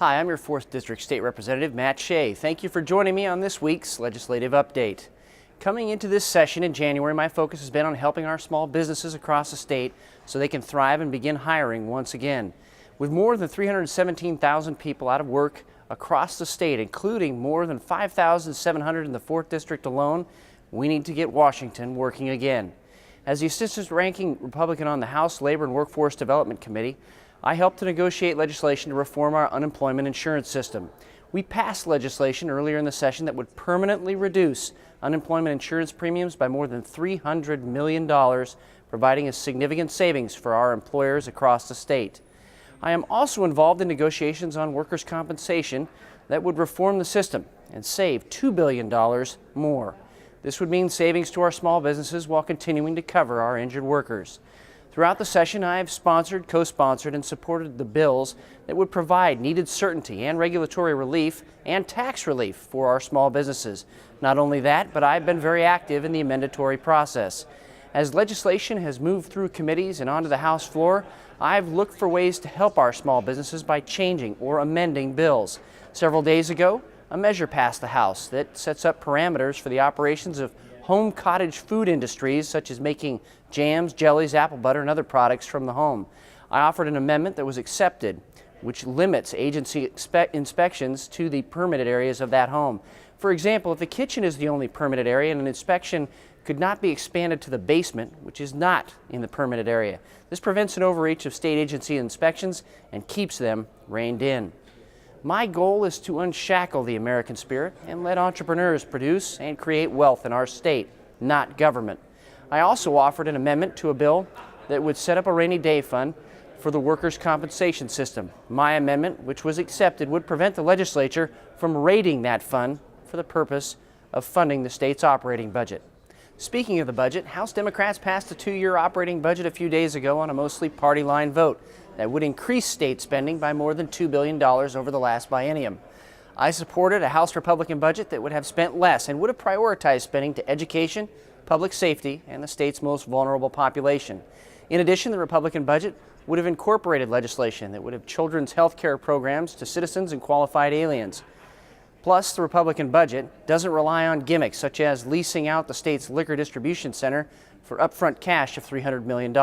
Hi, I'm your 4th District State Representative, Matt Shea. Thank you for joining me on this week's legislative update. Coming into this session in January, my focus has been on helping our small businesses across the state so they can thrive and begin hiring once again. With more than 317,000 people out of work across the state, including more than 5,700 in the 4th District alone, we need to get Washington working again. As the assistant ranking Republican on the House Labor and Workforce Development Committee, I helped to negotiate legislation to reform our unemployment insurance system. We passed legislation earlier in the session that would permanently reduce unemployment insurance premiums by more than $300 million, providing a significant savings for our employers across the state. I am also involved in negotiations on workers' compensation that would reform the system and save $2 billion more. This would mean savings to our small businesses while continuing to cover our injured workers. Throughout the session, I have sponsored, co-sponsored, and supported the bills that would provide needed certainty and regulatory relief and tax relief for our small businesses. Not only that, but I've been very active in the amendatory process. As legislation has moved through committees and onto the House floor, I've looked for ways to help our small businesses by changing or amending bills. Several days ago, a measure passed the House that sets up parameters for the operations of home cottage food industries, such as making jams, jellies, apple butter, and other products from the home. I offered an amendment that was accepted, which limits agency inspections to the permitted areas of that home. For example, if the kitchen is the only permitted area, an inspection could not be expanded to the basement, which is not in the permitted area. This prevents an overreach of state agency inspections and keeps them reined in. My goal is to unshackle the American spirit and let entrepreneurs produce and create wealth in our state, not government. I also offered an amendment to a bill that would set up a rainy day fund for the workers' compensation system. My amendment, which was accepted, would prevent the legislature from raiding that fund for the purpose of funding the state's operating budget. Speaking of the budget, House Democrats passed a 2-year operating budget a few days ago on a mostly party line vote that would increase state spending by more than $2 billion over the last biennium. I supported a House Republican budget that would have spent less and would have prioritized spending to education, public safety, and the state's most vulnerable population. In addition, the Republican budget would have incorporated legislation that would have children's health care programs to citizens and qualified aliens. Plus, the Republican budget doesn't rely on gimmicks such as leasing out the state's liquor distribution center for upfront cash of $300 million.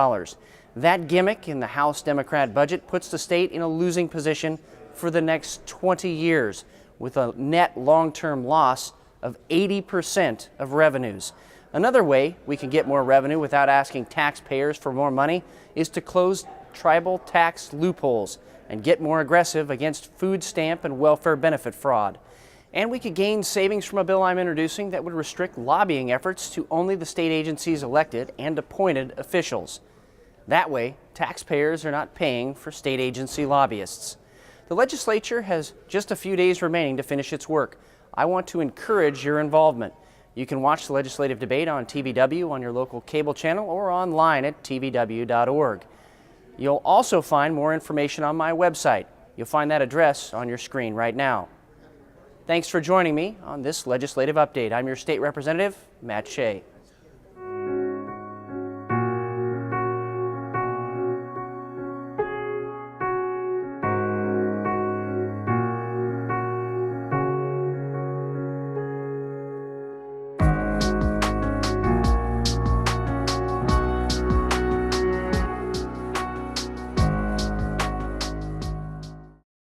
That gimmick in the House Democrat budget puts the state in a losing position for the next 20 years with a net long-term loss of 80% of revenues. Another way we can get more revenue without asking taxpayers for more money is to close tribal tax loopholes and get more aggressive against food stamp and welfare benefit fraud. And we could gain savings from a bill I'm introducing that would restrict lobbying efforts to only the state agencies' elected and appointed officials. That way, taxpayers are not paying for state agency lobbyists. The legislature has just a few days remaining to finish its work. I want to encourage your involvement. You can watch the legislative debate on TVW on your local cable channel or online at tvw.org. You'll also find more information on my website. You'll find that address on your screen right now. Thanks for joining me on this legislative update. I'm your state representative, Matt Shea.